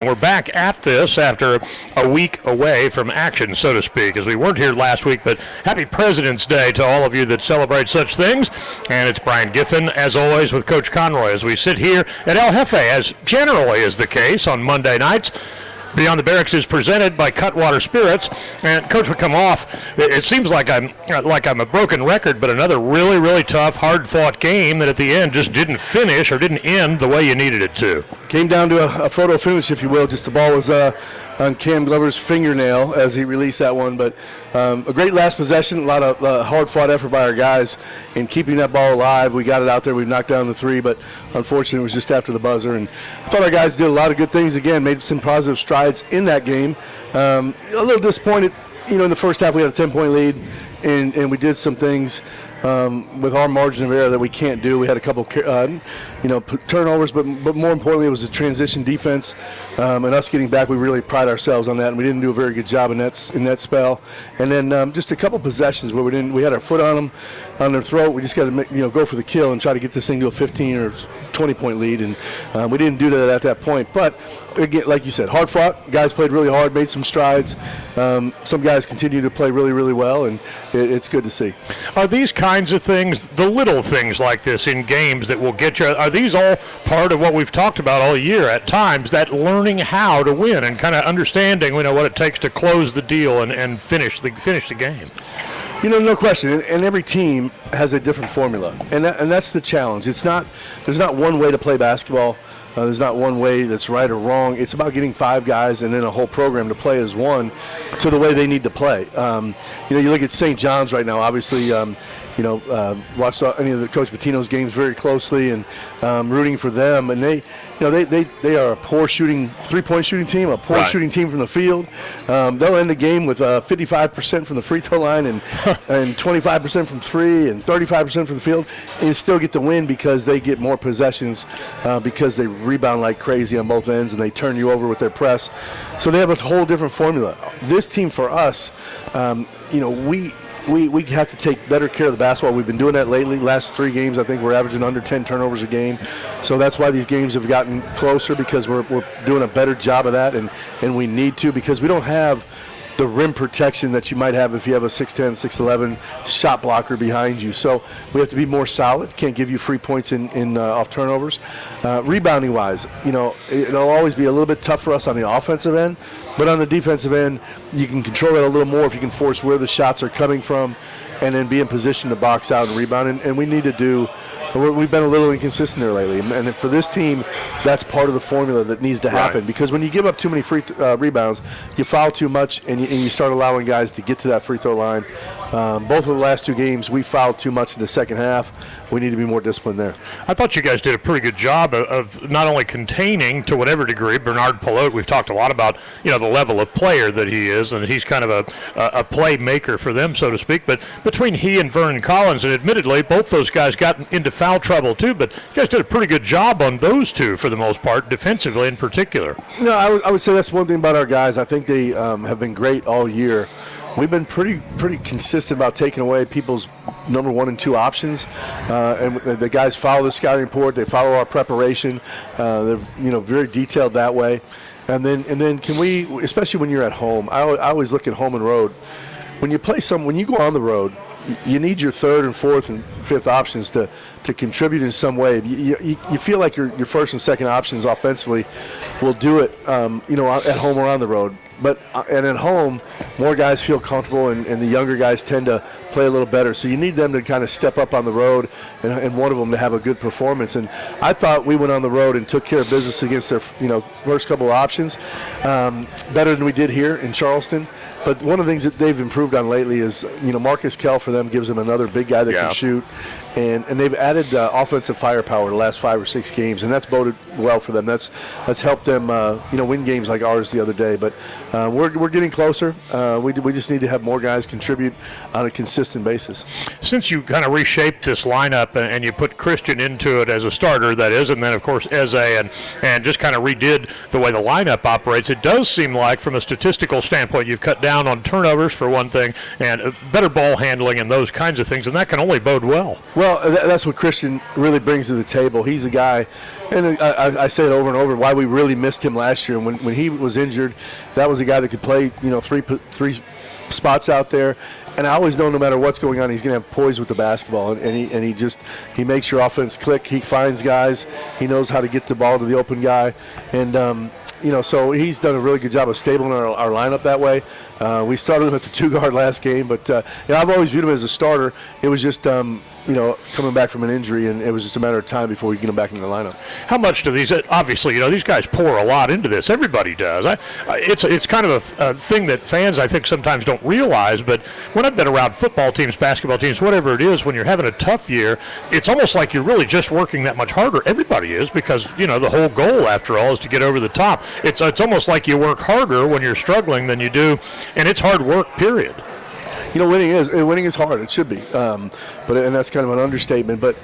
We're back at this after a week away from action, so to speak, as we weren't here last week, but happy President's Day to all of you that celebrate such things. And it's Brian Giffen, as always, with Coach Conroy, as we sit here at El Jefe, as generally is the case on Monday nights. Beyond the Barracks is presented by Cutwater Spirits, and Coach would come off. It seems like I'm a broken record, but another really, really tough, hard-fought game that at the end just didn't finish or didn't end the way you needed it to. Came down to a photo finish, if you will. Just the ball was on Cam Glover's fingernail as he released that one, but a great last possession. A lot of hard-fought effort by our guys in keeping that ball alive. We got it out there. We knocked down the three, but unfortunately it was just after the buzzer. And I thought our guys did a lot of good things again, made some positive strides in that game. A little disappointed, in the first half we had a 10-point lead, and we did some things with our margin of error that we can't do. We had a couple, turnovers, but more importantly, it was a transition defense, and us getting back. We really pride ourselves on that, and we didn't do a very good job in that spell. And then just a couple possessions where we had our foot on them, on their throat. We just got to go for the kill and try to get this thing to a 15 or 20-point lead, and we didn't do that at that point. But again, like you said, hard fought. Guys played really hard, made some strides. Some guys continue to play really, really well, and it's good to see. Are these kinds of things, the little things like this in games that will get you, are these all part of what we've talked about all year at times, that learning how to win and kind of understanding, what it takes to close the deal and finish the game? No question. And every team has a different formula, and that's the challenge. There's not one way to play basketball. There's not one way that's right or wrong. It's about getting five guys and then a whole program to play as one to the way they need to play. You look at St. John's right now, obviously, watched any of the Coach Pitino's games very closely and rooting for them. And they are a poor three-point shooting team, a poor shooting team from the field. They'll end the game with 55% from the free throw line and 25% from three and 35% from the field, and still get the win because they get more possessions because they rebound like crazy on both ends and they turn you over with their press. So they have a whole different formula. This team for us, we have to take better care of the basketball. We've been doing that lately. Last three games, I think we're averaging under 10 turnovers a game. So that's why these games have gotten closer, because we're doing a better job of that, and we need to, because we don't have the rim protection that you might have if you have a 6'10", 6'11" shot blocker behind you. So we have to be more solid. Can't give you free points in off turnovers. Rebounding-wise, it'll always be a little bit tough for us on the offensive end, but on the defensive end, you can control that a little more if you can force where the shots are coming from and then be in position to box out and rebound. And we need to do – we've been a little inconsistent there lately. And for this team, that's part of the formula that needs to happen. Right. Because when you give up too many free rebounds, you foul too much, and you start allowing guys to get to that free throw line. Both of the last two games, we fouled too much in the second half. We need to be more disciplined there. I thought you guys did a pretty good job of not only containing, to whatever degree, Bernard Pelote. We've talked a lot about the level of player that he is, and he's kind of a playmaker for them, so to speak. But between he and Vernon Collins, and admittedly, both those guys got into foul trouble too, but you guys did a pretty good job on those two for the most part, defensively in particular. No, I would say that's one thing about our guys. I think they have been great all year. We've been pretty consistent about taking away people's number 1 and 2 options, and the guys follow the scouting report. They follow our preparation. They're very detailed that way. And then can we, especially when you're at home, I always look at home and road. When you go on the road, you need your third and fourth and fifth options to contribute in some way. You feel like your first and second options offensively will do it, at home or on the road. But and at home, more guys feel comfortable, and the younger guys tend to play a little better. So you need them to kind of step up on the road, and one of them to have a good performance. And I thought we went on the road and took care of business against their first couple of options, better than we did here in Charleston. But one of the things that they've improved on lately is, Marcus Kell for them gives them another big guy that can shoot. And they've added offensive firepower the last 5 or 6 games, and that's boded well for them. That's helped them, win games like ours the other day. But we're getting closer. We just need to have more guys contribute on a consistent basis. Since you kind of reshaped this lineup and you put Christian into it as a starter, that is, and then of course Eze, and just kind of redid the way the lineup operates, it does seem like from a statistical standpoint you've cut down on turnovers for one thing, and better ball handling and those kinds of things, and that can only bode well. Well, that's what Christian really brings to the table. He's a guy, and I say it over and over, why we really missed him last year. When he was injured, that was a guy that could play, three spots out there. And I always know no matter what's going on, he's going to have poise with the basketball, and he makes your offense click. He finds guys. He knows how to get the ball to the open guy, and so he's done a really good job of stabling our lineup that way. We started him at the 2-guard last game, but I've always viewed him as a starter. It was just coming back from an injury, and it was just a matter of time before we get him back in the lineup. How much do these? Obviously, these guys pour a lot into this. Everybody does. It's kind of a thing that fans, I think, sometimes don't realize. But when I've been around football teams, basketball teams, whatever it is, when you're having a tough year, it's almost like you're really just working that much harder. Everybody is, because the whole goal, after all, is to get over the top. It's almost like you work harder when you're struggling than you do, and it's hard work. Period. Winning is hard. It should be, and that's kind of an understatement. But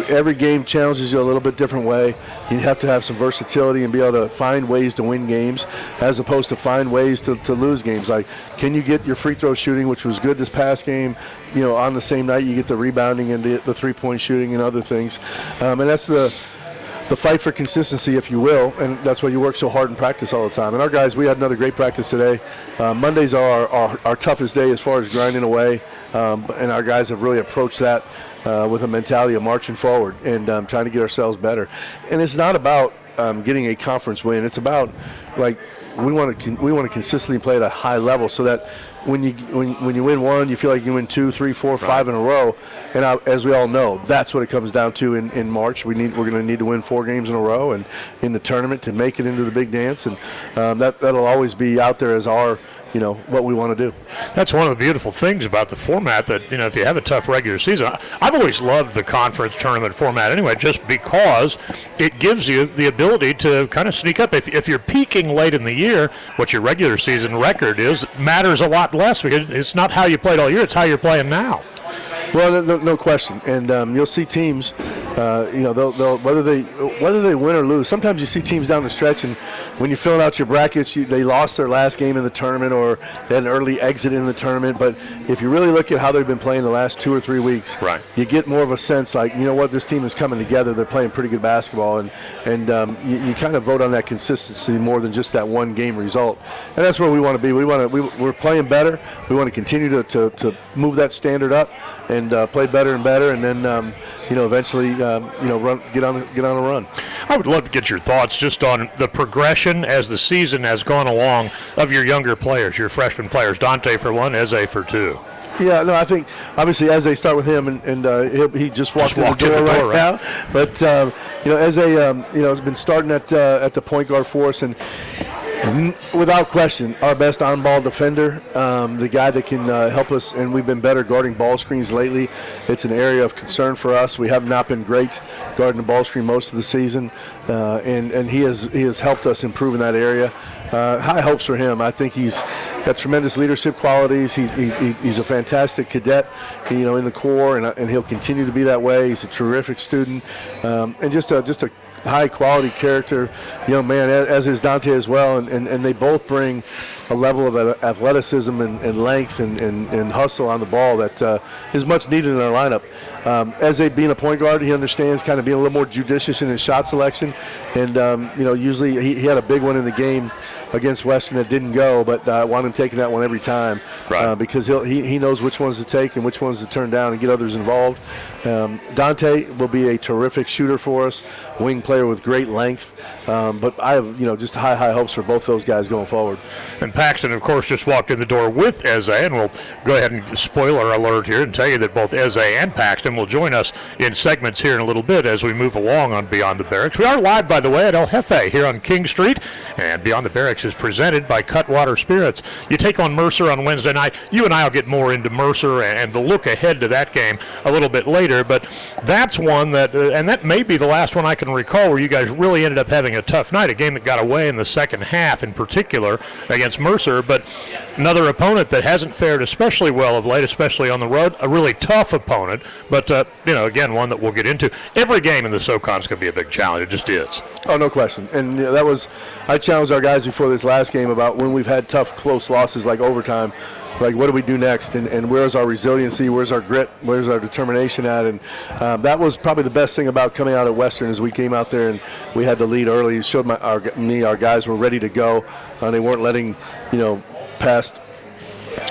every game challenges you a little bit different way. You have to have some versatility and be able to find ways to win games, as opposed to find ways to lose games. Like, can you get your free throw shooting, which was good this past game? On the same night, you get the rebounding and the 3-point shooting and other things, and that's the fight for consistency, if you will, and that's why you work so hard in practice all the time. And our guys, we had another great practice today. Mondays are our toughest day as far as grinding away, and our guys have really approached that with a mentality of marching forward and trying to get ourselves better. And it's not about getting a conference win. It's about, we want to consistently play at a high level, so that when you win one, you feel like you win 2, 3, 4, 5 in a row. And as we all know, that's what it comes down to in March. We're going to need to win 4 games in a row and in the tournament to make it into the big dance. And that'll always be out there as our what we want to do. That's one of the beautiful things about the format, that, if you have a tough regular season, I've always loved the conference tournament format anyway, just because it gives you the ability to kind of sneak up. If you're peaking late in the year, what your regular season record is matters a lot less, because it's not how you played all year, it's how you're playing now. Well, no question, and you'll see teams, they'll whether they win or lose. Sometimes you see teams down the stretch, and when you're filling out your brackets, they lost their last game in the tournament, or they had an early exit in the tournament. But if you really look at how they've been playing the last 2 or 3 weeks, right, you get more of a sense like, this team is coming together. They're playing pretty good basketball, and you kind of vote on that consistency more than just that one game result. And that's where we want to be. We're playing better. We want to continue to move that standard up and play better and better, and then eventually get on a run. I would love to get your thoughts just on the progression as the season has gone along of your younger players, your freshman players. Dante for one, Eze for two. Yeah, no, I think obviously Eze, start with him, and he just walked in the door right now. But Eze, has been starting at the point guard for us, and without question, our best on-ball defender, the guy that can help us, and we've been better guarding ball screens lately. It's an area of concern for us. We have not been great guarding the ball screen most of the season, and he has helped us improve in that area. High hopes for him. I think he's got tremendous leadership qualities. He's a fantastic cadet, in the Corps, and he'll continue to be that way. He's a terrific student, and just a high-quality character, young man, as is Dante as well, and they both bring a level of athleticism and length and hustle on the ball that is much needed in our lineup. As being a point guard, he understands kind of being a little more judicious in his shot selection, and usually he had a big one in the game against Western that didn't go, but I want him taking that one every time, right, because he knows which ones to take and which ones to turn down and get others involved. Dante will be a terrific shooter for us, wing player with great length, but I have just high hopes for both those guys going forward. And Paxton, of course, just walked in the door with Eze, and we'll go ahead and spoiler alert here and tell you that both Eze and Paxton will join us in segments here in a little bit as we move along on Beyond the Barracks. We are live, by the way, at El Jefe here on King Street, and Beyond the Barracks is presented by Cutwater Spirits. You take on Mercer on Wednesday night. You and I will get more into Mercer and the look ahead to that game a little bit later, but that's one that, and that may be the last one I can recall where you guys really ended up having a tough night, a game that got away in the second half in particular against Mercer, but another opponent that hasn't fared especially well of late, especially on the road, a really tough opponent, but, again, one that we'll get into. Every game in the SoCon is going to be a big challenge. It just is. Oh, no question. And I challenged our guys before this last game about when we've had tough, close losses like overtime, like what do we do next, and where's our resiliency, where's our grit, where's our determination at, and that was probably the best thing about coming out of Western is we came out there and we had the lead early. It showed our guys were ready to go. They weren't letting past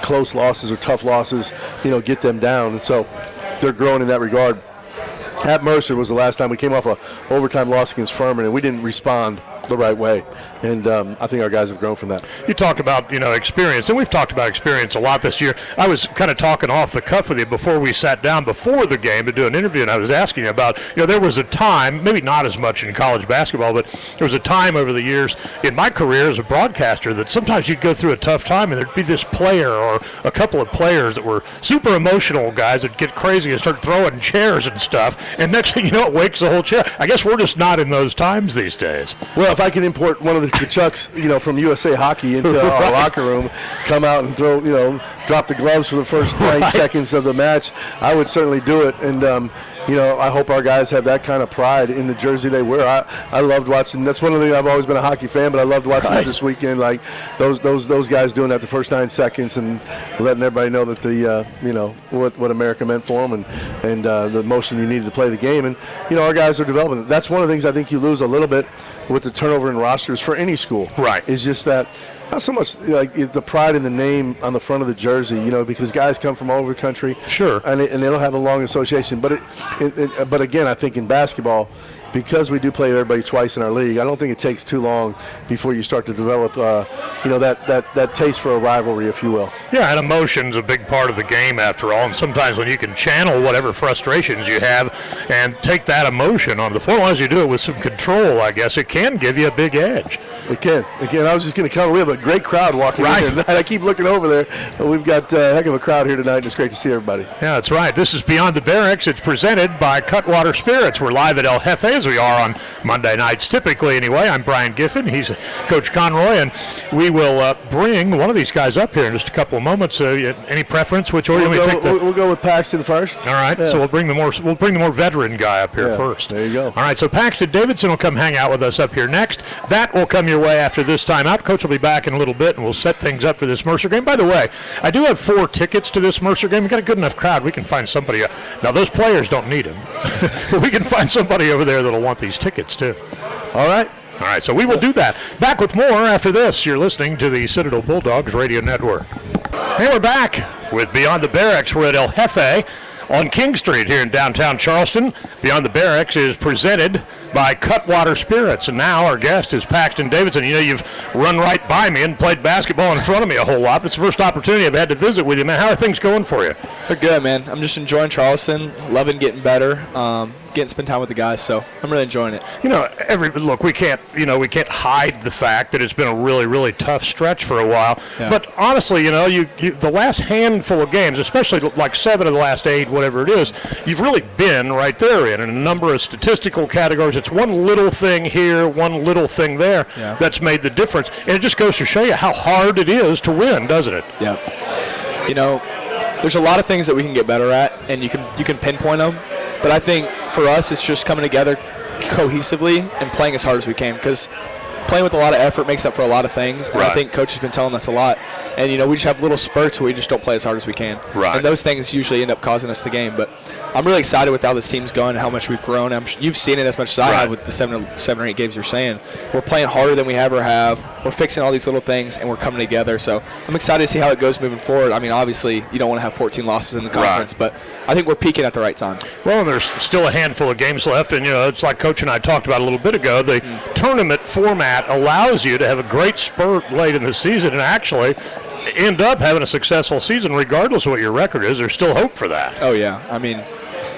close losses or tough losses get them down, and so they're growing in that regard. At Mercer was the last time we came off a overtime loss against Furman, and we didn't respond the right way. And I think our guys have grown from that. You talk about, experience, and we've talked about experience a lot this year. I was kind of talking off the cuff with you before we sat down before the game to do an interview, and I was asking you about, there was a time, maybe not as much in college basketball, but there was a time over the years in my career as a broadcaster that sometimes you'd go through a tough time and there'd be this player or a couple of players that were super emotional guys that get crazy and start throwing chairs and stuff, and next thing you know, it wakes the whole chair. I guess we're just not in those times these days. Well, if I can import one of the Chucks, from USA Hockey into our locker room, come out and throw, drop the gloves for the first 9 seconds of the match, I would certainly do it. And, I hope our guys have that kind of pride in the jersey they wear. I loved watching. That's one of the things. I've always been a hockey fan, but I loved watching it this weekend. Like those guys doing that the first 9 seconds and letting everybody know that the what America meant for them and the emotion you needed to play the game. And our guys are developing. That's one of the things I think you lose a little bit with the turnover in rosters for any school. Right. Is just that. Not so much like the pride in the name on the front of the jersey, because guys come from all over the country. Sure. And they don't have a long association. But but again, I think in basketball, because we do play everybody twice in our league, I don't think it takes too long before you start to develop, that taste for a rivalry, if you will. Yeah, and emotion's a big part of the game after all. And sometimes when you can channel whatever frustrations you have and take that emotion on the floor, as long as you do it with some control, I guess, it can give you a big edge. It can. Again, I was just going to comment. We have a great crowd walking in here tonight. I keep looking over there. We've got a heck of a crowd here tonight, and it's great to see everybody. Yeah, that's right. This is Beyond the Barracks. It's presented by Cutwater Spirits. We're live at El Jefe, as we are on Monday nights, typically anyway. I'm Brian Giffen. He's Coach Conroy, and we will bring one of these guys up here in just a couple of moments. Any preference? Which order? We'll go with Paxton first. All right. Yeah. So we'll bring the more veteran guy up here first. There you go. All right. So Paxton Davidson will come hang out with us up here next. That will come your way after this timeout. Coach will be back in a little bit, and we'll set things up for this Mercer game. By the way, I do have 4 tickets to this Mercer game. We've got a good enough crowd. We can find somebody. Now, those players don't need them. But we can find somebody over there that'll want these tickets, too. All right. All right, so we will do that. Back with more after this. You're listening to the Citadel Bulldogs Radio Network. Hey, we're back with Beyond the Barracks. We're at El Jefe on King Street here in downtown Charleston. Beyond the Barracks is presented by Cutwater Spirits. And now our guest is Paxton Davidson. You've run right by me and played basketball in front of me a whole lot. It's the first opportunity I've had to visit with you, man. How are things going for you? They're good, man. I'm just enjoying Charleston, loving getting better. Getting to spend time with the guys, so I'm really enjoying it. We can't hide the fact that it's been a really, really tough stretch for a while. Yeah. But honestly, the last handful of games, especially like 7 of the last 8, whatever it is, you've really been right there in a number of statistical categories. It's one little thing here, one little thing there that's made the difference. And it just goes to show you how hard it is to win, doesn't it? Yeah. There's a lot of things that we can get better at, and you can pinpoint them. But I think for us, it's just coming together cohesively and playing as hard as we can, because playing with a lot of effort makes up for a lot of things. And I think Coach has been telling us a lot. And, we just have little spurts where we just don't play as hard as we can. Right. And those things usually end up causing us the game. But I'm really excited with how this team's going and how much we've grown. You've seen it as much as I have with the 7 or 8 games you're saying. We're playing harder than we ever have. We're fixing all these little things, and we're coming together. So I'm excited to see how it goes moving forward. I mean, obviously, you don't want to have 14 losses in the conference, but I think we're peaking at the right time. Well, and there's still a handful of games left, and, it's like Coach and I talked about a little bit ago. The tournament format allows you to have a great spurt late in the season and actually end up having a successful season regardless of what your record is. There's still hope for that. Oh, yeah. I mean,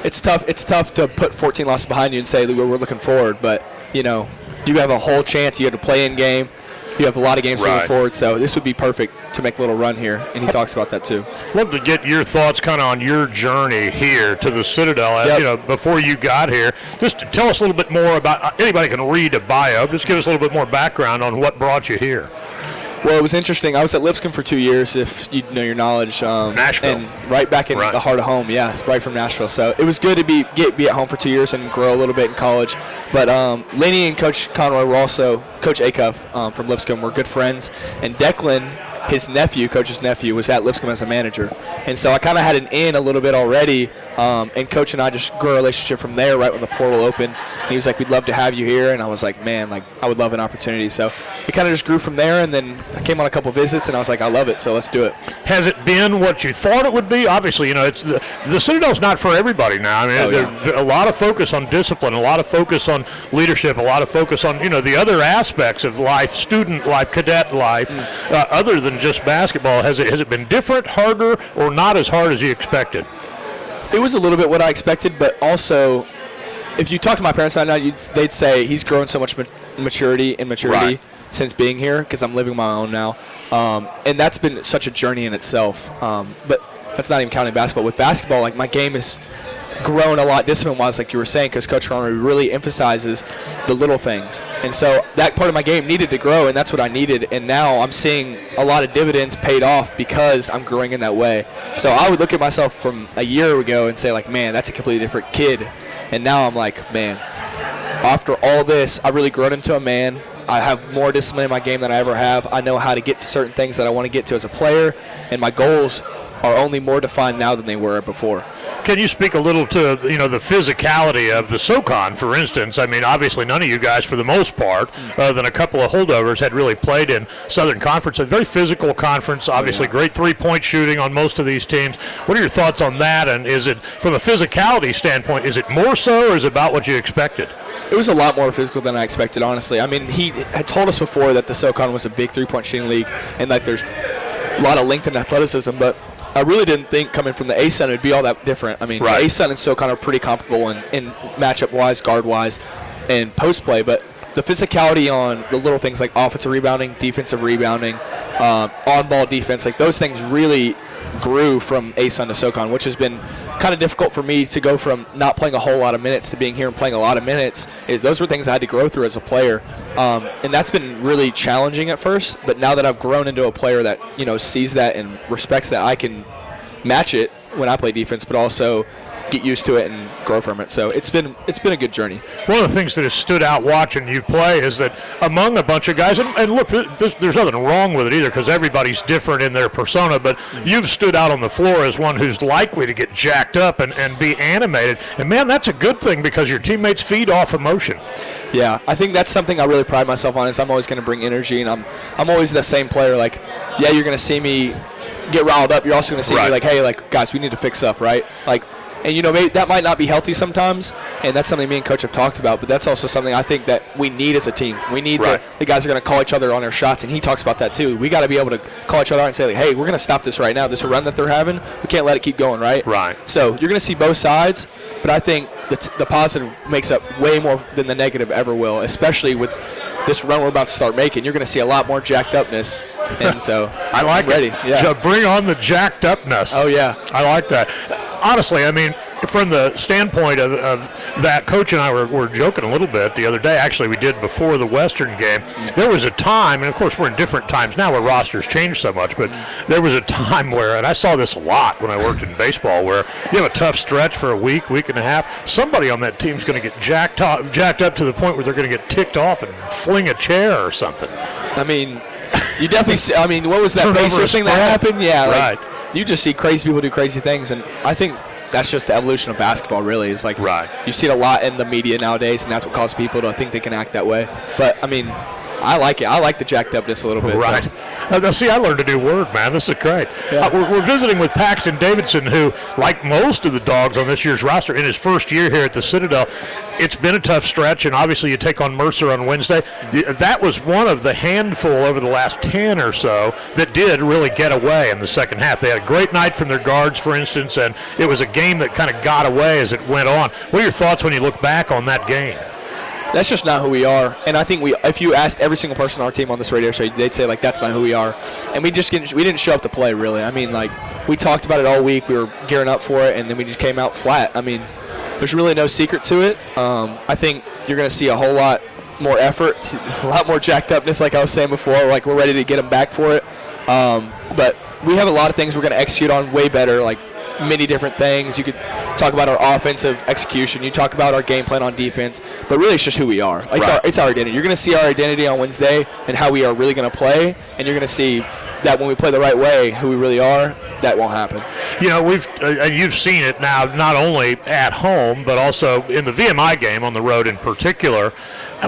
it's tough to put 14 losses behind you and say that we're looking forward, but, you have a whole chance. You have to play in game. You have a lot of games moving Right. forward, so this would be perfect to make a little run here, and he talks about that too. Love to get your thoughts kind of on your journey here to the Citadel. Yep. You know, before you got here, just tell us a little bit more about. Anybody can read a bio. Just give us a little bit more background on what brought you here. Well, it was interesting. I was at Lipscomb for 2 years, if you know your knowledge. Nashville. And right back in the heart of home, yeah, right from Nashville. So it was good to be at home for 2 years and grow a little bit in college. But Laney and Coach Conroy were also, Coach Acuff from Lipscomb, were good friends. And Declan, his nephew, Coach's nephew, was at Lipscomb as a manager. And so I kind of had an in a little bit already. And Coach and I just grew a relationship from there right when the portal opened. And he was like, we'd love to have you here. And I was like, man, like I would love an opportunity. So it kind of just grew from there. And then I came on a couple visits, and I was like, I love it, so let's do it. Has it been what you thought it would be? Obviously, you know, it's the Citadel's not for everybody now. I mean, there's a lot of focus on discipline, a lot of focus on leadership, a lot of focus on, you know, the other aspects of life, student life, cadet life, other than just basketball. Has it been different, harder, or not as hard as you expected? It was a little bit what I expected, but also, if you talk to my parents right now, they'd say he's grown so much maturity Right. since being here, because I'm living my own now. And that's been such a journey in itself. But that's not even counting basketball. With basketball, like my game has grown a lot discipline-wise, like you were saying, because Coach Conroy really emphasizes the little things. And so that part of my game needed to grow, and that's what I needed. And now I'm seeing a lot of dividends paid off because I'm growing in that way. So I would look at myself from a year ago and say, like, man, that's a completely different kid. And now I'm like, man, after all this, I've really grown into a man. I have more discipline in my game than I ever have. I know how to get to certain things that I want to get to as a player, and my goals are only more defined now than they were before. Can you speak a little to, you know, the physicality of the SoCon, for instance? I mean, obviously none of you guys, for the most part, other than a couple of holdovers, had really played in Southern Conference. A very physical conference, obviously great three-point shooting on most of these teams. What are your thoughts on that? And is it, from a physicality standpoint, is it more so, or is it about what you expected? It was a lot more physical than I expected, honestly. I mean, he had told us before that the SoCon was a big three-point shooting league and that there's a lot of length and athleticism, but I really didn't think coming from the ASUN it would be all that different. I mean, Right. ASUN and SoCon are pretty comparable in matchup-wise, guard-wise, and post-play, but the physicality on the little things like offensive rebounding, defensive rebounding, on-ball defense, like those things really grew from ASUN to SoCon, which has been kind of difficult for me to go from not playing a whole lot of minutes to being here and playing a lot of minutes. Those were things I had to grow through as a player, and that's been really challenging at first. But now that I've grown into a player that, you know, sees that and respects that, I can match it when I play defense, but also get used to it and grow from it. So it's been a good journey. One of the things that has stood out watching you play is that among a bunch of guys, and look, there's nothing wrong with it either because everybody's different in their persona, but you've stood out on the floor as one who's likely to get jacked up and be animated. And, man, that's a good thing because your teammates feed off emotion. Yeah, I think that's something I really pride myself on is I'm always going to bring energy, and I'm always the same player. Like, yeah, you're going to see me get riled up. You're also going to see me like, hey, like, guys, we need to fix up, right? Like, and, you know, maybe that might not be healthy sometimes, and that's something me and Coach have talked about, but that's also something I think that we need as a team. We need the guys are going to call each other on their shots, and he talks about that too. We got to be able to call each other out and say, like, hey, we're going to stop this right now. This run that they're having, we can't let it keep going, right? Right. So you're going to see both sides, but I think the positive makes up way more than the negative ever will, especially with this run we're about to start making. You're going to see a lot more jacked upness, and so I like I'm ready. it. Yeah. So bring on the jacked upness. Oh, yeah. I like that. Honestly, I mean, from the standpoint of that, Coach and I were joking a little bit the other day. Actually, we did before the Western game. There was a time, and of course we're in different times now where rosters change so much, but there was a time where, and I saw this a lot when I worked in baseball, where you have a tough stretch for a week and a half. Somebody on that team's going to get jacked up to the point where they're going to get ticked off and fling a chair or something. I mean, you definitely see, I mean, what was that Turn over a Pacers thing that spread. happened? Yeah, Right. like, you just see crazy people do crazy things, and I think that's just the evolution of basketball, really. It's like you see it a lot in the media nowadays, and that's what causes people to think they can act that way. But, I mean, I like it. I like the jacked upness a little bit. Right. So. See, I learned a new word, man. This is great. Yeah. We're visiting with Paxton Davidson, who, like most of the dogs on this year's roster, in his first year here at the Citadel, it's been a tough stretch, and obviously you take on Mercer on Wednesday. That was one of the handful over the last 10 or so that did really get away in the second half. They had a great night from their guards, for instance, and it was a game that kind of got away as it went on. What are your thoughts when you look back on that game? That's just not who we are. And I think if you asked every single person on our team on this radio show, they'd say, like, that's not who we are. And we didn't show up to play, really. I mean, like, we talked about it all week. We were gearing up for it, and then we just came out flat. I mean, there's really no secret to it. I think you're going to see a whole lot more effort, a lot more jacked upness, like I was saying before. Like, we're ready to get them back for it. But we have a lot of things we're going to execute on way better, like many different things. You could talk about our offensive execution. You talk about our game plan on defense. But really, it's just who we are. It's our identity. You're going to see our identity on Wednesday and how we are really going to play, and you're going to see that when we play the right way, who we really are, that won't happen. You know, you've seen it now, not only at home, but also in the VMI game on the road in particular.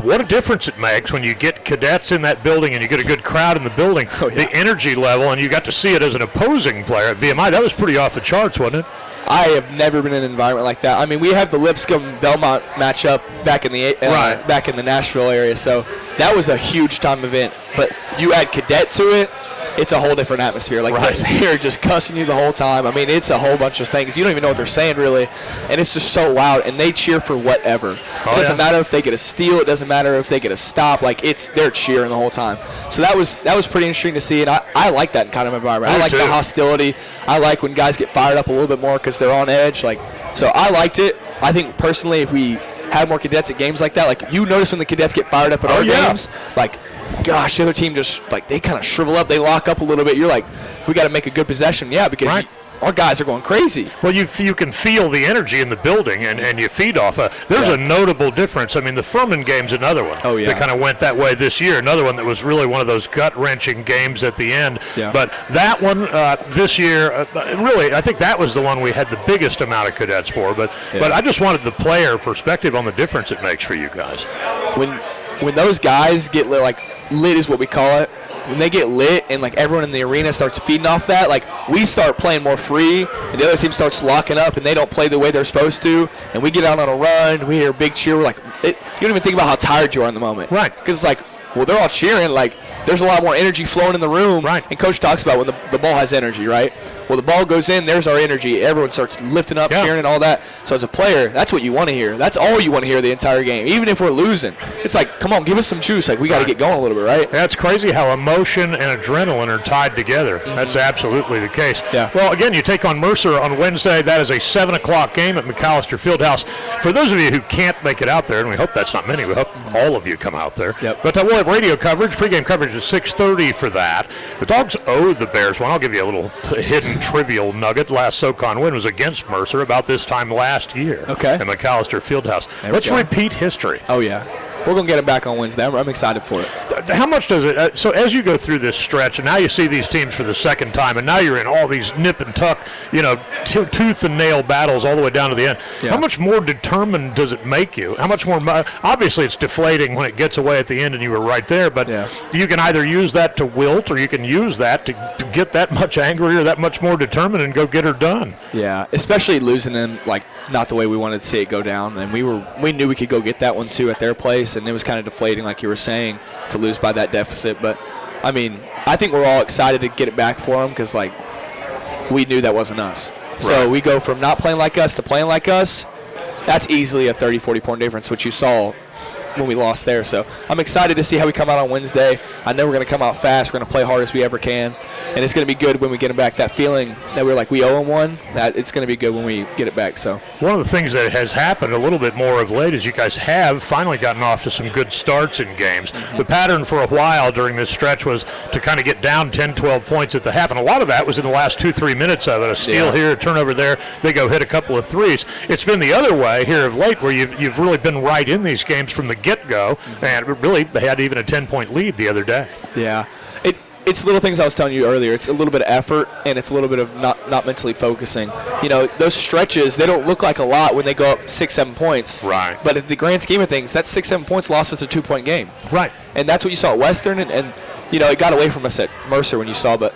What a difference it makes when you get cadets in that building and you get a good crowd in the building. Oh, yeah. The energy level, and you got to see it as an opposing player at VMI. That was pretty off the charts, wasn't it? I have never been in an environment like that. I mean, we had the Lipscomb-Belmont matchup back in the Nashville area, so that was a huge time event. But you add cadet to it, it's a whole different atmosphere. Like, they're just cussing you the whole time. I mean, it's a whole bunch of things. You don't even know what they're saying, really. And it's just so loud, and they cheer for whatever. It doesn't matter if they get a steal. It doesn't matter if they get a stop. Like, they're cheering the whole time. So that was pretty interesting to see, and I like that kind of environment. I like the hostility. I like when guys get fired up a little bit more because they're on edge. Like, so I liked it. I think, personally, if we had more cadets at games like that, like, you notice when the cadets get fired up at our games, like, gosh, the other team just, like, they kind of shrivel up. They lock up a little bit. You're like, we got to make a good possession. Yeah, because our guys are going crazy. Well, you can feel the energy in the building, and you feed off. There's a notable difference. I mean, the Furman game's another one. Oh, yeah. That kind of went that way this year. Another one that was really one of those gut-wrenching games at the end. Yeah. But that one this year, really, I think that was the one we had the biggest amount of cadets for. But I just wanted the player perspective on the difference it makes for you guys. When those guys get lit is what we call it. When they get lit and, like, everyone in the arena starts feeding off that, like, we start playing more free, and the other team starts locking up, and they don't play the way they're supposed to, and we get out on a run, we hear a big cheer. We're like, you don't even think about how tired you are in the moment. Right. Because it's like, well, they're all cheering. Like, there's a lot more energy flowing in the room. Right. And Coach talks about when the ball has energy, right? Well, the ball goes in, there's our energy. Everyone starts lifting up, cheering, and all that. So as a player, that's what you want to hear. That's all you want to hear the entire game, even if we're losing. It's like, come on, give us some juice. Like, we got to get going a little bit, right? That's crazy how emotion and adrenaline are tied together. Mm-hmm. That's absolutely the case. Yeah. Well, again, you take on Mercer on Wednesday. That is a 7 o'clock game at McAllister Fieldhouse. For those of you who can't make it out there, and we hope that's not many, we hope all of you come out there. Yep. But we'll have radio coverage. Pregame coverage is 6:30 for that. The Dogs owe the Bears one. I'll give you a little hidden trivial nugget. Last SoCon win was against Mercer about this time last year. Okay. At McAllister Fieldhouse. Let's repeat history. Oh, yeah. We're going to get it back on Wednesday. I'm excited for it. How much does it so as you go through this stretch, and now you see these teams for the second time, and now you're in all these nip and tuck, tooth and nail battles all the way down to the end. Yeah. How much more determined does it make you? How much more? Obviously, it's deflating when it gets away at the end and you were right there, but you can either use that to wilt, or you can use that to get that much angrier, that much more determined, and go get her done. Yeah, especially losing them, like, not the way we wanted to see it go down. And we knew we could go get that one, too, at their place, and it was kind of deflating, like you were saying, to lose by that deficit. But, I mean, I think we're all excited to get it back for them because, like, we knew that wasn't us. Right. So we go from not playing like us to playing like us. That's easily a 30, 40-point difference, which you saw when we lost there. So I'm excited to see how we come out on Wednesday. I know we're going to come out fast. We're going to play hard as we ever can. And it's going to be good when we get them back. That feeling that we're like we owe them one, that it's going to be good when we get it back. So one of the things that has happened a little bit more of late is you guys have finally gotten off to some good starts in games. Mm-hmm. The pattern for a while during this stretch was to kind of get down 10, 12 points at the half. And a lot of that was in the last 2-3 minutes of it. A steal here, a turnover there. They go hit a couple of threes. It's been the other way here of late where you've really been right in these games from the get-go. And really had even a 10-point lead the other day. Yeah. It's little things I was telling you earlier. It's a little bit of effort, and it's a little bit of not mentally focusing. Those stretches, they don't look like a lot when they go up 6-7 points. Right. But in the grand scheme of things, that 6-7 points lost us a 2-point game. Right. And that's what you saw at Western, and it got away from us at Mercer when you saw. But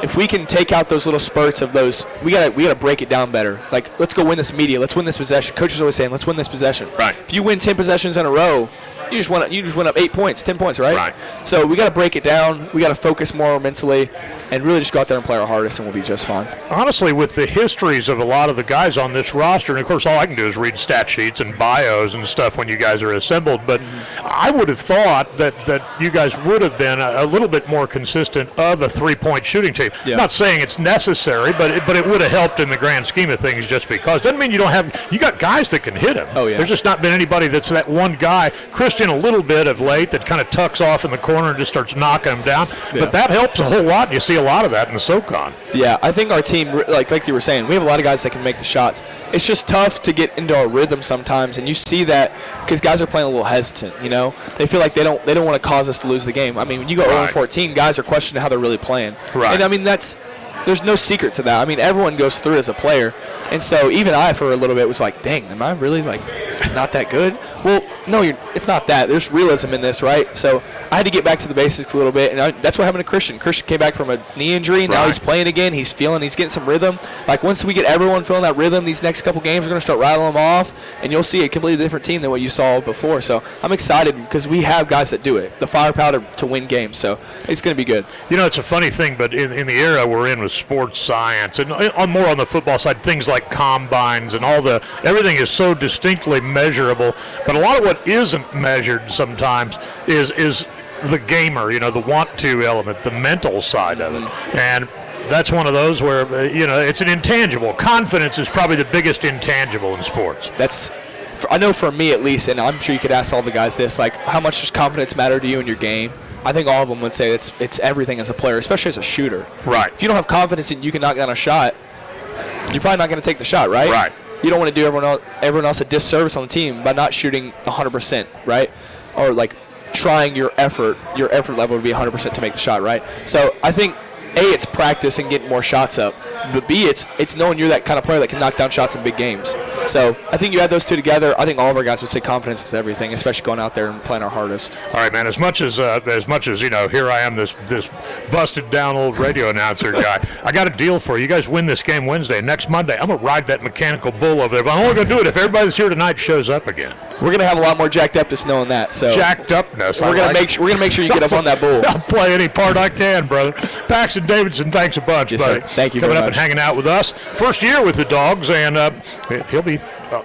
if we can take out those little spurts of those, we gotta break it down better. Like, let's go win this media. Let's win this possession. Coach is always saying, let's win this possession. Right. If you win 10 possessions in a row, you just went up 8 points, 10 points, right? Right. So we got to break it down. We got to focus more mentally, and really just go out there and play our hardest, and we'll be just fine. Honestly, with the histories of a lot of the guys on this roster, and of course all I can do is read stat sheets and bios and stuff when you guys are assembled, but I would have thought that you guys would have been a little bit more consistent of a three-point shooting team. Yeah. Not saying it's necessary, but it would have helped in the grand scheme of things just because. Doesn't mean you got guys that can hit him. Oh, yeah. There's just not been anybody that's that one guy. Christian a little bit of late that kind of tucks off in the corner and just starts knocking him down. Yeah. But that helps a whole lot. You see a lot of that in the SoCon. Yeah, I think our team, like you were saying, we have a lot of guys that can make the shots. It's just tough to get into our rhythm sometimes, and you see that because guys are playing a little hesitant. They feel like they don't want to cause us to lose the game. I mean, when you go 0-14, guys are questioning how they're really playing. Right. And I mean there's no secret to that. I mean, everyone goes through it as a player, and so even I, for a little bit, was like, "Dang, am I really not that good?" Well, no, it's not that. There's realism in this, right? So I had to get back to the basics a little bit, and that's what happened to Christian. Christian came back from a knee injury, and now he's playing again. He's getting some rhythm. Once we get everyone feeling that rhythm, these next couple games, we're going to start rattling them off, and you'll see a completely different team than what you saw before. So I'm excited because we have guys that do it, the firepower to win games. So it's going to be good. It's a funny thing, but in the era we're in with sports science and more on the football side, things like combines and everything is so distinctly measurable. But a lot of what isn't measured sometimes is the gamer, the want-to element, the mental side of it. And that's one of those where, it's an intangible. Confidence is probably the biggest intangible in sports. I know for me at least, and I'm sure you could ask all the guys this, how much does confidence matter to you in your game? I think all of them would say it's everything as a player, especially as a shooter. Right. If you don't have confidence and you can knock down a shot, you're probably not going to take the shot, right? Right. You don't want to do everyone else a disservice on the team by not shooting 100%, right? Or trying your effort level to be 100% to make the shot, right? So I think A, it's practice and getting more shots up, but B, it's knowing you're that kind of player that can knock down shots in big games. So I think you add those two together. I think all of our guys would say confidence is everything, especially going out there and playing our hardest. All right, man. As much as here I am, this busted down old radio announcer guy. I got a deal for you. You guys win this game Wednesday. Next Monday, I'm gonna ride that mechanical bull over there. But I'm only gonna do it if everybody that's here tonight shows up again. We're gonna have a lot more jacked upness knowing that. So jacked upness. We're gonna make sure you get up on that bull. I'll play any part I can, brother. Paxton Davidson, thanks a bunch, yes, buddy. Sir. Thank you coming very up much. and hanging out with us. First year with the Dogs, and he'll be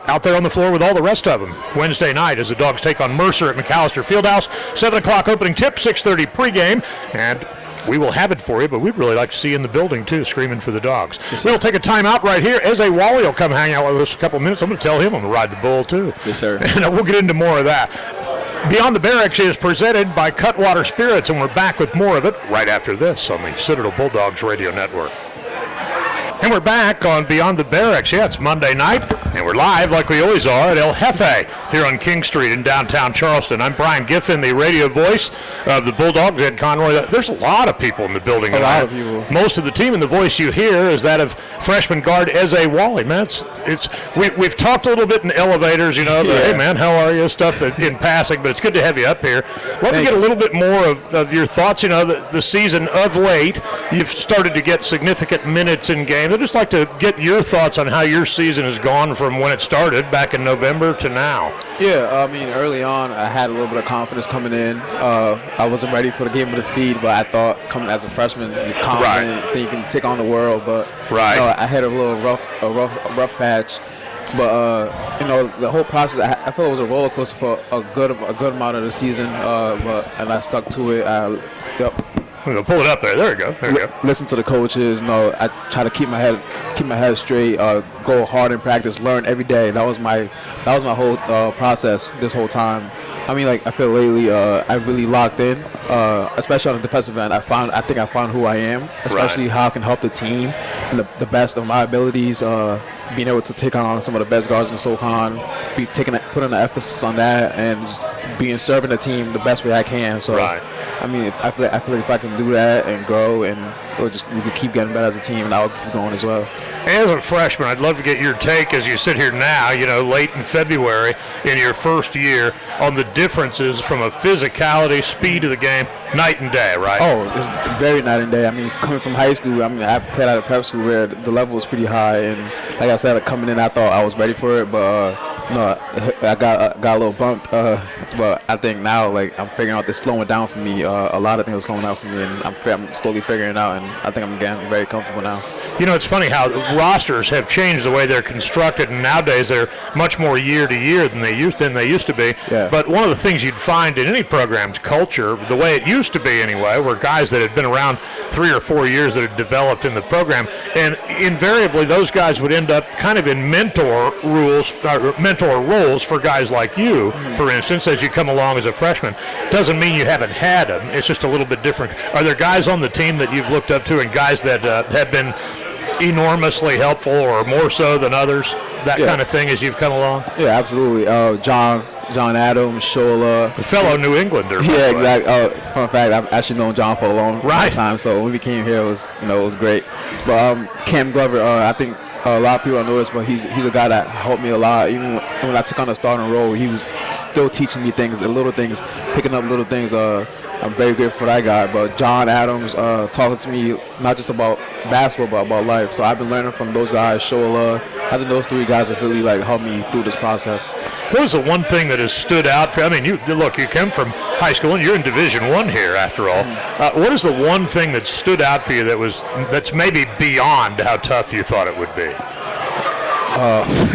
out there on the floor with all the rest of them Wednesday night as the Dogs take on Mercer at McAllister Fieldhouse. 7 o'clock opening tip, 6:30 pregame, and we will have it for you, but we'd really like to see you in the building, too, screaming for the Dogs. Yes, we'll take a timeout right here. Eze Wally will come hang out with us a couple minutes. I'm going to tell him I'm going to ride the bull, too. Yes, sir. And we'll get into more of that. Beyond the Barracks is presented by Cutwater Spirits, and we're back with more of it right after this on the Citadel Bulldogs Radio Network. And we're back on Beyond the Barracks. Yeah, it's Monday night, and we're live like we always are at El Jefe here on King Street in downtown Charleston. I'm Brian Giffen, the radio voice of the Bulldogs. Ed Conroy. There's a lot of people in the building. A lot of people. Most of the team, and the voice you hear is that of freshman guard Eze Wally. Man, we've talked a little bit in elevators, the, hey, man, how are you, stuff in passing, but it's good to have you up here. Love to get a little bit more of your thoughts. The season of late, you've started to get significant minutes in games. I'd just like to get your thoughts on how your season has gone from when it started back in November to now. Yeah, I mean, early on, I had a little bit of confidence coming in. I wasn't ready for the game of the speed, but I thought coming as a freshman, you're confident, then you can take on the world. But I had a little rough patch. But the whole process, I felt it was a roller coaster for a good amount of the season. And I stuck to it. We'll pull it up there. There we go. Listen to the coaches. I try to keep my head straight. Go hard in practice. Learn every day. That was my whole process this whole time. I mean, I feel lately I really locked in, especially on the defensive end. I think I found who I am, especially how I can help the team and the best of my abilities. Being able to take on some of the best guards in SoCon, putting the emphasis on that, and just serving the team the best way I can. So, I mean, I feel like if I can do that and grow, and we can keep getting better as a team, and I'll keep going as well. As a freshman, I'd love to get your take as you sit here now, late in February in your first year, on the differences from a physicality, speed of the game, night and day, right? Oh, it's very night and day. I mean, coming from high school, I played out of prep school where the level was pretty high, and like I said, coming in, I thought I was ready for it, but I got a little bumped But I think now, like, I'm figuring out they're slowing down for me. A lot of things are slowing down for me, and I'm slowly figuring it out. And I think I'm getting very comfortable now. You know, it's funny how rosters have changed the way they're constructed, and nowadays they're much more year to year than they used to be. Yeah. But one of the things you'd find in any program's culture, the way it used to be anyway, were guys that had been around 3 or 4 years that had developed in the program, and invariably those guys would end up kind of in mentor roles for guys like you, for instance, as you come along as a freshman. Doesn't mean you haven't had them. It's just a little bit different. Are there guys on the team that you've looked up to and guys that have been enormously helpful or more so than others, that kind of thing, as you've come along? Yeah, absolutely. John Adams, Shola. A fellow New Englander. Yeah, exactly. Fun fact, I've actually known John for a long time, so when we came here, it was great. But Cam Glover, I think a lot of people don't know this, but he's a guy that helped me a lot. Even when I took on the starting role, he was still teaching me things, the little things, picking up little things. I'm very grateful for that guy. But John Adams talking to me not just about basketball, but about life. So I've been learning from those guys. Shola, I think those three guys have really helped me through this process. What is the one thing that has stood out for? I mean, you come from high school and you're in Division I here, after all. What is the one thing that stood out for you that's maybe beyond how tough you thought it would be?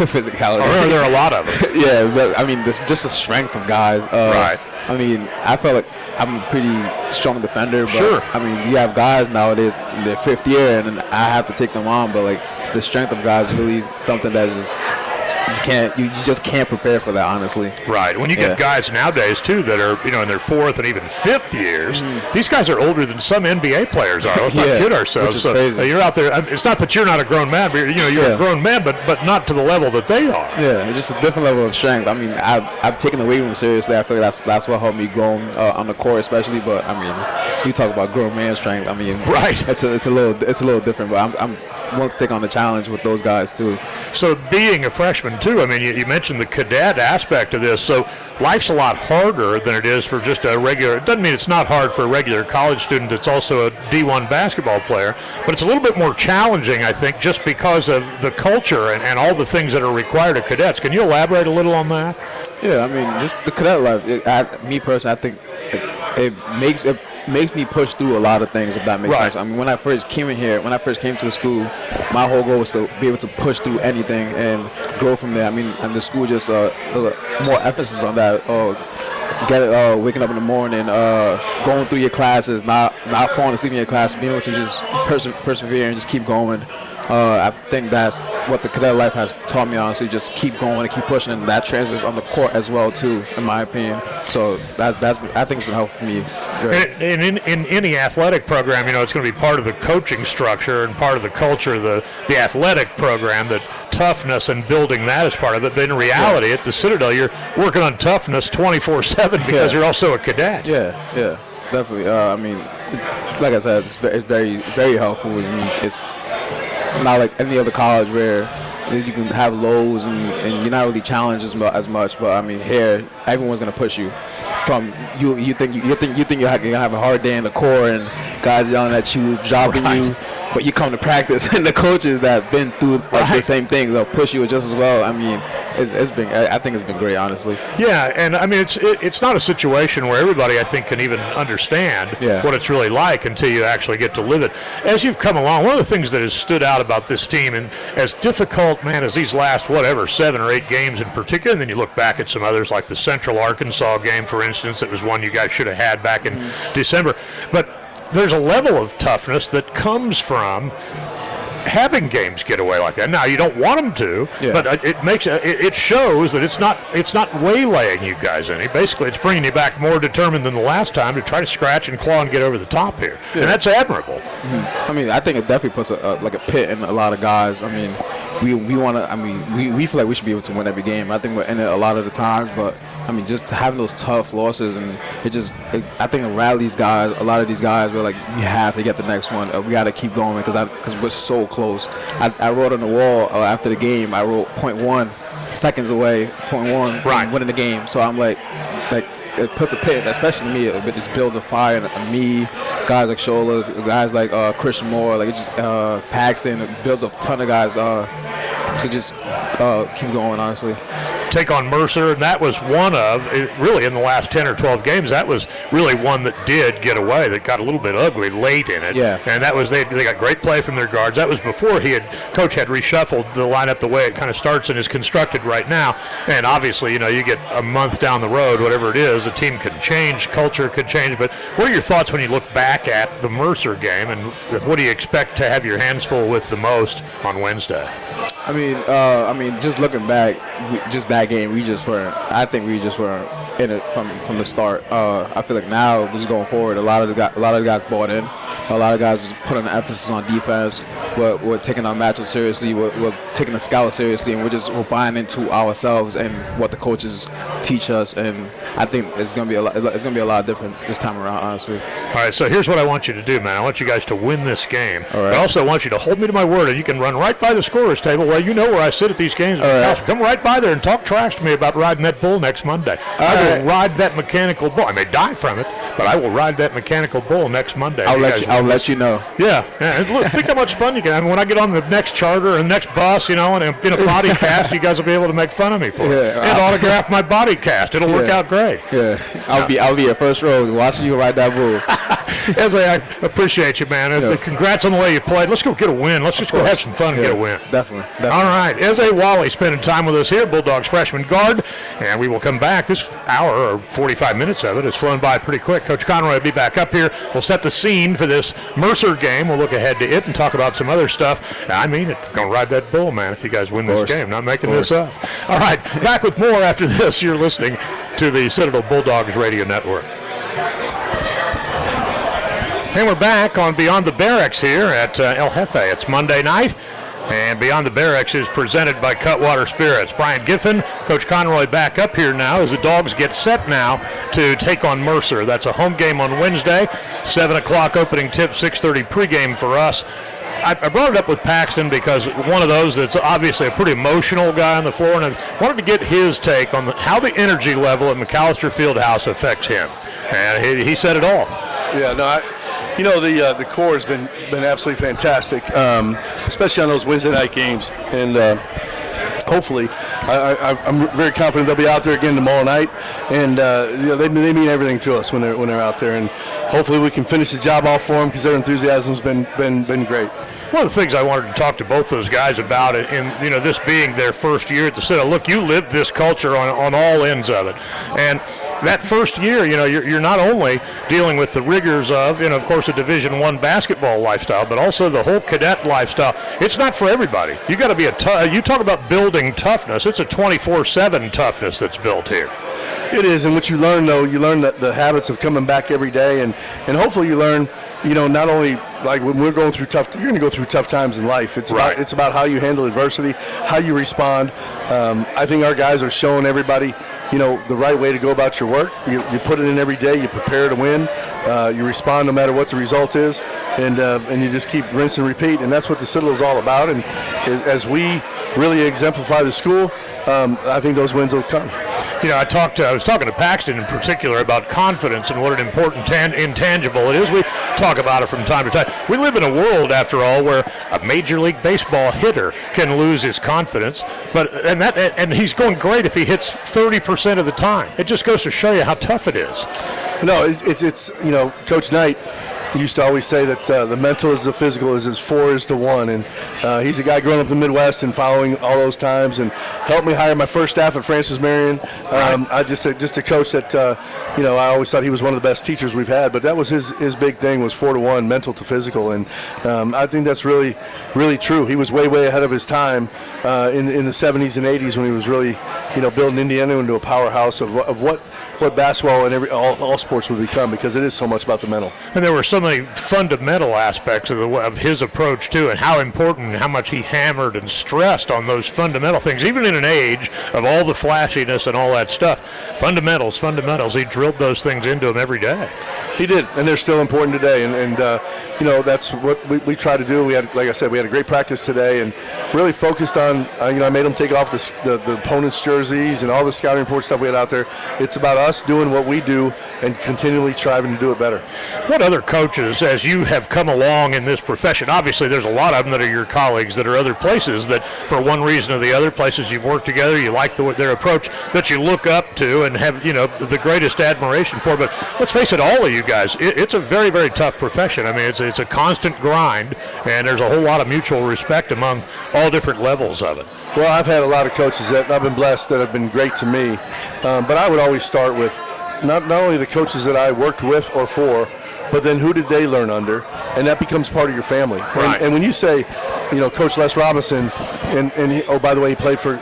Physicality. Or there are a lot of them. Yeah, but I mean, just the strength of guys. Right. I mean, I felt like I'm a pretty strong defender, but sure. I mean, you have guys nowadays in their fifth year, and then I have to take them on. But the strength of guys is really something that's just you just can't prepare for that, honestly. Right. When you get guys nowadays too that are in their fourth and even fifth years, these guys are older than some NBA players are. Let's not kid ourselves. Which is crazy. You're out there. It's not that you're not a grown man, but you're a grown man, but not to the level that they are. Yeah, it's just a different level of strength. I mean, I've taken the weight room seriously. I feel like that's what helped me grow on the court, especially. But I mean, you talk about grown man strength. I mean, right? It's a little different. But I'm willing to take on the challenge with those guys too. So being a freshman too, I mean, you mentioned the cadet aspect of this. So life's a lot harder than it is for just a regular. It doesn't mean it's not hard for a regular college student that's also a D1 basketball player, but it's a little bit more challenging, I think, just because of the culture and all the things that are required of cadets. Can you elaborate a little on that? Yeah, I mean, just the cadet life. Me personally, I think it makes me push through a lot of things, if that makes sense. I mean, when I first came to the school, my whole goal was to be able to push through anything and grow from there. I mean, and the school just more emphasis on that. Waking up in the morning, going through your classes, not falling asleep in your class, being able to just persevere and just keep going. I think that's what the cadet life has taught me, honestly. Just keep going and keep pushing, and that translates on the court as well too, in my opinion. So I think it's been helpful for me. In any athletic program, it's going to be part of the coaching structure and part of the culture of the athletic program, that toughness and building that is part of it. But in reality, at the Citadel, you're working on toughness 24/7 because you're also a cadet. Yeah, definitely. I mean, like I said, it's very, very helpful. It's not like any other college where you can have lows and you're not really challenged as much. But I mean, here everyone's gonna push you. From you think you're gonna have a hard day in the core and guys yelling at you, dropping you, but you come to practice and the coaches that have been through the same thing, they'll push you just as well. I mean, I think it's been great, honestly. Yeah, and I mean, it's not a situation where everybody, I think, can even understand what it's really like until you actually get to live it. As you've come along, one of the things that has stood out about this team, and as difficult, man, as these last 7 or 8 games in particular, and then you look back at some others like the Central Arkansas game, for instance, that was one you guys should have had back in December. But there's a level of toughness that comes from having games get away like that. Now, you don't want them to, but it shows that it's not waylaying you guys any. Basically, it's bringing you back more determined than the last time to try to scratch and claw and get over the top here, and that's admirable. I mean, I think it definitely puts a pit in a lot of guys. I mean, we want to. I mean, we feel like we should be able to win every game. I think we're in it a lot of the times, but I mean, just having those tough losses, and I think around these guys, a lot of these guys, we're like, we have to get the next one. We got to keep going because we're so close. I wrote on the wall after the game, I wrote 0.1 seconds away, 0.1 from winning the game. So I'm like it puts a pit, especially me. It just builds a fire in me, guys like Shola, guys like Christian Moore, like Paxton. It builds a ton of guys to just keep going, honestly. take on Mercer, and that was one of, really in the last 10 or 12 games, that was really one that did get away, that got a little bit ugly late in it. Yeah. And that was, they got great play from their guards. That was before Coach had reshuffled the lineup the way it kind of starts and is constructed right now. And obviously, you get a month down the road, whatever it is, the team could change, culture could change. But what are your thoughts when you look back at the Mercer game, and what do you expect to have your hands full with the most on Wednesday? I mean, just looking back, just that game, I think we just weren't in it from the start. I feel like now, just going forward, a lot of the guys bought in. A lot of guys put an emphasis on defense. We're taking our matchup seriously. We're taking the scout seriously, and we're buying into ourselves and what the coaches teach us. And I think it's gonna be a lot different this time around, honestly. All right, so here's what I want you to do, man. I want you guys to win this game. All right. I also want you to hold me to my word, and you can run right by the scorer's table where you know where I sit at these games. Come right by there and talk trash to me about riding that bull next Monday. I will ride that mechanical bull. I may die from it, but I will ride that mechanical bull next Monday. I'll let you know. Yeah. And look, think how much fun you can have. When I get on the next charter and next bus, and in a body cast, you guys will be able to make fun of me for it. And autograph my body cast. It'll work out great. Yeah. I'll be at first row watching you ride that bull. I appreciate you, man. Yeah. Congrats on the way you played. Let's go get a win. Let's just go have some fun and get a win. Definitely. All right. Eze Wally spending time with us here, Bulldogs freshman guard. And we will come back. This hour, or 45 minutes of it, has flown by pretty quick. Coach Conroy will be back up here. We'll set the scene for this Mercer game. We'll look ahead to it and talk about some other stuff. I mean it. Going to ride that bull, man, if you guys win this game. Not making this up. All right. Back with more after this. You're listening to the Citadel Bulldogs Radio Network. And we're back on Beyond the Barracks here at El Jefe. It's Monday night, and Beyond the Barracks is presented by Cutwater Spirits. Brian Giffen, Coach Conroy back up here now as the Dogs get set now to take on Mercer. That's a home game on Wednesday, 7 o'clock opening tip, 6:30 pregame for us. I brought it up with Paxton because one of those that's obviously a pretty emotional guy on the floor, and I wanted to get his take on how the energy level at McAllister Fieldhouse affects him. And he said it all. Yeah, no, the core has been absolutely fantastic, especially on those Wednesday night games. And hopefully, I'm very confident they'll be out there again tomorrow night. And they mean everything to us when they're out there. And hopefully we can finish the job off for them because their enthusiasm's been great. One of the things I wanted to talk to both those guys about, and this being their first year at the Citadel. Look, you lived this culture on all ends of it, and that first year, you're not only dealing with the rigors of, of course, a Division I basketball lifestyle, but also the whole cadet lifestyle. It's not for everybody. You got to be you talk about building toughness. It's a 24/7 toughness that's built here. It is, and what you learn, though, the habits of coming back every day, and hopefully you learn, not only like when we're going through you're going to go through tough times in life. It's about how you handle adversity, how you respond. I think our guys are showing everybody, the right way to go about your work. You put it in every day. You prepare to win. You respond no matter what the result is, and you just keep rinse and repeat. And that's what the Citadel is all about. And as we really exemplify the school, I think those wins will come. I was talking to Paxton in particular about confidence and what an important intangible it is. We talk about it from time to time. We live in a world, after all, where a Major League Baseball hitter can lose his confidence, and he's going great if he hits 30% of the time. It just goes to show you how tough it is. No, it's Coach Knight used to always say that the mental is the physical is as 4 is to 1, and he's a guy growing up in the Midwest and following all those times, and helped me hire my first staff at Francis Marion. I just a coach that I always thought he was one of the best teachers we've had, but that was his big thing was 4 to 1, mental to physical, and I think that's really true. He was way ahead of his time in the 70s and 80s when he was really building Indiana into a powerhouse of what basketball and all sports would become, because it is so much about the mental. And there were so many fundamental aspects of his approach too, and how important and how much he hammered and stressed on those fundamental things, even in an age of all the flashiness and all that stuff. Fundamentals. He drilled those things into him every day. He did, and they're still important today. And that's what we try to do. We had, like I said, we had a great practice today, and really focused on. I made them take off the opponent's jerseys and all the scouting report stuff we had out there. It's about us doing what we do and continually striving to do it better. What other coaches, as you have come along in this profession, obviously there's a lot of them that are your colleagues that are other places that for one reason or the other, places you've worked together, you like their approach, that you look up to and have, the greatest admiration for. But let's face it, all of you guys, it's a very, very tough profession. I mean, it's a constant grind, and there's a whole lot of mutual respect among all different levels of it. Well, I've had a lot of coaches that I've been blessed that have been great to me, but I would always start with not only the coaches that I worked with or for, but then who did they learn under, and that becomes part of your family. Right. And when you say, Coach Les Robinson, and he, oh, by the way, he played for,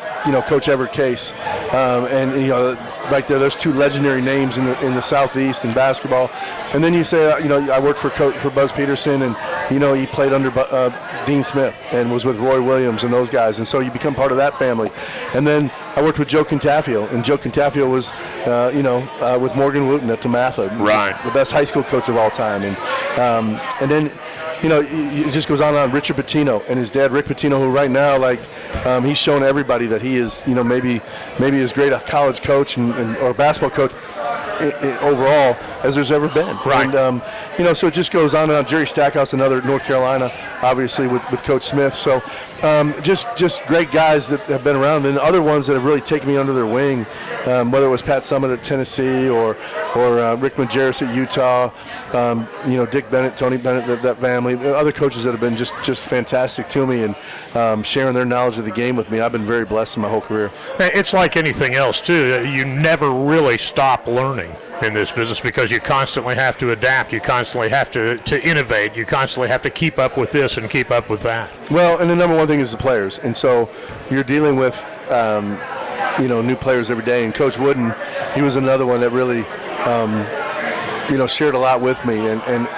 Coach Everett Case, right there, there's two legendary names in the Southeast in basketball. And then you say, I worked for Buzz Peterson, and he played under Dean Smith and was with Roy Williams and those guys, and so you become part of that family. And then I worked with Joe Contafio, and Joe Contafio was, with Morgan Wooten at Tamatha, right, the best high school coach of all time. And then. It just goes on. Richard Pitino and his dad, Rick Pitino, who right now, he's shown everybody that he is, maybe as great a college coach or basketball coach overall as there's ever been. Right. And, so it just goes on and on. Jerry Stackhouse, another North Carolina, obviously with Coach Smith. So just great guys that have been around, and other ones that have really taken me under their wing, whether it was Pat Summitt at Tennessee or Rick Majerus at Utah, Dick Bennett, Tony Bennett, that family, other coaches that have been just fantastic to me and sharing their knowledge of the game with me. I've been very blessed in my whole career. It's like anything else, too. You never really stop learning in this business because you constantly have to adapt. You constantly have to innovate. You constantly have to keep up with this and keep up with that. Well, and the number one thing is the players. And so you're dealing with, new players every day. And Coach Wooden, he was another one that really, shared a lot with me. And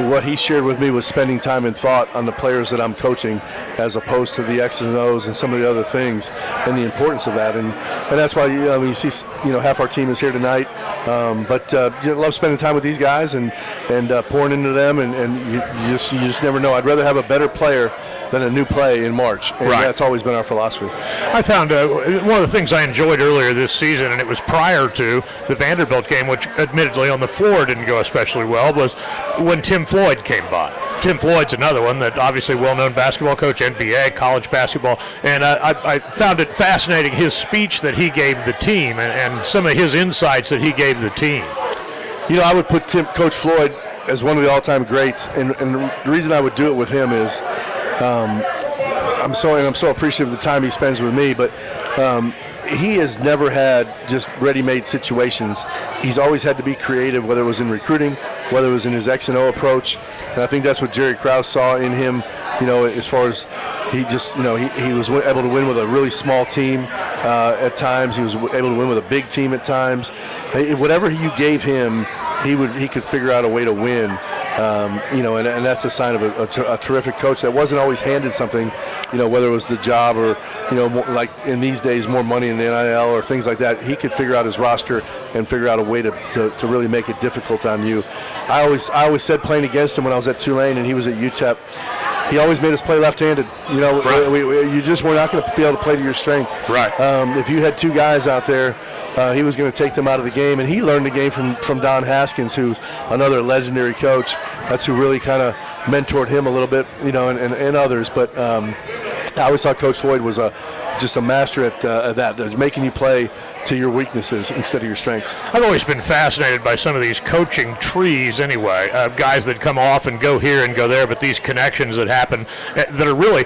what he shared with me was spending time and thought on the players that I'm coaching as opposed to the X's and O's and some of the other things and the importance of that. And that's why you see, half our team is here tonight. But love spending time with these guys and pouring into them. And you just never know. I'd rather have a better player than a new play in March. And right. That's always been our philosophy. I found one of the things I enjoyed earlier this season, and it was prior to the Vanderbilt game, which admittedly on the floor didn't go especially well, was when Tim Floyd came by. Tim Floyd's another one that obviously well-known basketball coach, NBA, college basketball, and I found it fascinating, his speech that he gave the team and some of his insights that he gave the team. I would put Coach Floyd as one of the all-time greats, and the reason I would do it with him is I'm so appreciative of the time he spends with me, but he has never had just ready-made situations. He's always had to be creative, whether it was in recruiting, whether it was in his X and O approach, and I think that's what Jerry Krause saw in him. As far as he just, he was able to win with a really small team at times. He was able to win with a big team at times. Whatever you gave him, he could figure out a way to win. And that's a sign of a terrific coach that wasn't always handed something, whether it was the job or, more, like in these days, more money in the NIL or things like that. He could figure out his roster and figure out a way to really make it difficult on you. I always said playing against him when I was at Tulane and he was at UTEP, he always made us play left-handed. Right. You just were not going to be able to play to your strength. Right. If you had two guys out there, he was going to take them out of the game, and he learned the game from Don Haskins, who's another legendary coach. That's who really kind of mentored him a little bit, and others. But I always thought Coach Floyd was just a master at that, making you play to your weaknesses instead of your strengths. I've always been fascinated by some of these coaching trees anyway, guys that come off and go here and go there, but these connections that happen that are really,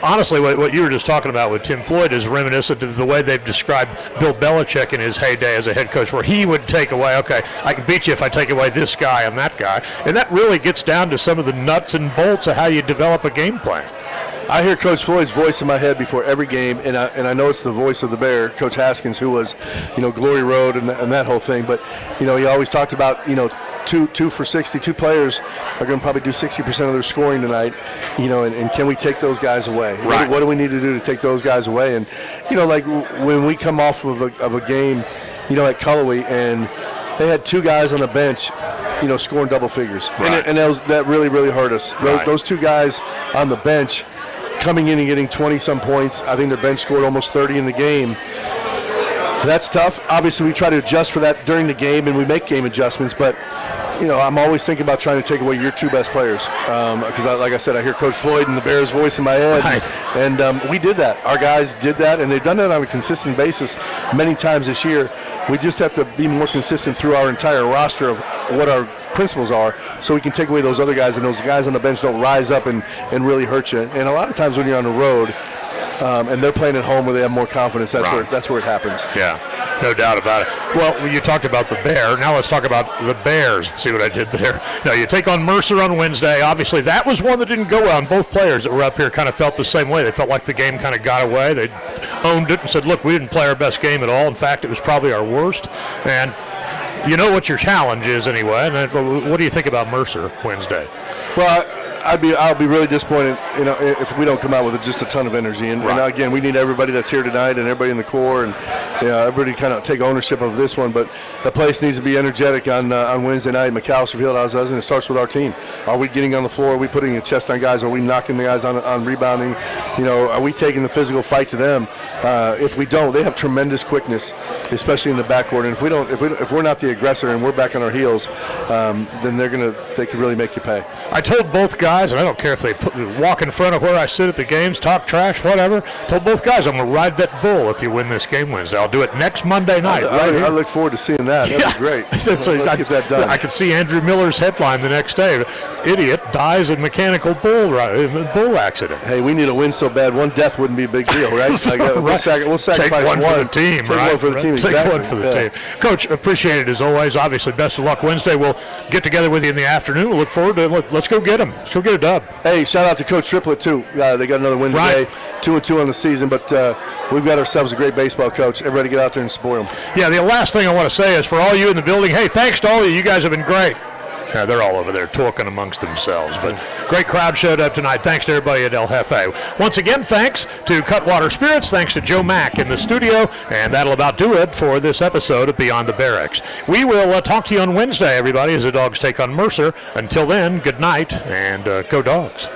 honestly, what you were just talking about with Tim Floyd is reminiscent of the way they've described Bill Belichick in his heyday as a head coach, where he would take away, okay, I can beat you if I take away this guy and that guy. And that really gets down to some of the nuts and bolts of how you develop a game plan. I hear Coach Floyd's voice in my head before every game, and I know it's the voice of the Bear, Coach Haskins, who was, Glory Road and that whole thing. But, he always talked about, 2 for 60. Two players are going to probably do 60% of their scoring tonight, and can we take those guys away? Right. What do we need to do to take those guys away? And, like when we come off of a game, at Cullowhee, and they had two guys on the bench, scoring double figures. Right. And that really, really hurt us. Right. Those two guys on the bench coming in and getting 20-some points. I think their bench scored almost 30 in the game. That's tough. Obviously, we try to adjust for that during the game, and we make game adjustments. But, I'm always thinking about trying to take away your two best players. Because, like I said, I hear Coach Floyd and the Bears' voice in my head. Right. And we did that. Our guys did that, and they've done it on a consistent basis many times this year. We just have to be more consistent through our entire roster of what our principles are, so we can take away those other guys, and those guys on the bench don't rise up and really hurt you. And a lot of times when you're on the road and they're playing at home where they have more confidence, that's where it happens. Yeah, no doubt about it. Well, you talked about the Bear. Now let's talk about the Bears. See what I did there? Now, you take on Mercer on Wednesday. Obviously, that was one that didn't go well, and both players that were up here kind of felt the same way. They felt like the game kind of got away. They owned it and said, look, we didn't play our best game at all. In fact, it was probably our worst. And you know what your challenge is anyway. And what do you think about Mercer Wednesday? Well, I'll be really disappointed, if we don't come out with just a ton of energy. And again, we need everybody that's here tonight and everybody in the core and everybody kind of take ownership of this one. But the place needs to be energetic on Wednesday night. McAllister Field, and it starts with our team. Are we getting on the floor? Are we putting a chest on guys? Are we knocking the guys on rebounding? Are we taking the physical fight to them? If we don't, they have tremendous quickness, especially in the backcourt. And if we're not the aggressor and we're back on our heels, then they could really make you pay. I told both guys, and I don't care if they walk in front of where I sit at the games, talk trash, whatever. Told both guys I'm going to ride that bull if you win this game Wednesday. I'll do it next Monday night. I look forward to seeing that. That'd be great. Let's get that done. I could see Andrew Miller's headline the next day. Idiot dies in mechanical bull accident. Hey, we need a win so bad. One death wouldn't be a big deal, right? We'll sacrifice Take one for the team, Take one for the team, exactly. Take one for the team. Coach, appreciate it as always. Obviously, best of luck Wednesday. We'll get together with you in the afternoon. We'll look forward to it. Let's go get them. Let's go get a dub. Hey, shout out to Coach Triplett, too. They got another win today. 2-2 on the season, but we've got ourselves a great baseball coach. Everybody get out there and support him. Yeah, the last thing I want to say is for all you in the building, hey, thanks to all of you. You guys have been great. Yeah, they're all over there talking amongst themselves. But great crowd showed up tonight. Thanks to everybody at El Jefe. Once again, thanks to Cutwater Spirits. Thanks to Joe Mack in the studio. And that'll about do it for this episode of Beyond the Barracks. We will talk to you on Wednesday, everybody, as the Dogs take on Mercer. Until then, good night and go Dogs.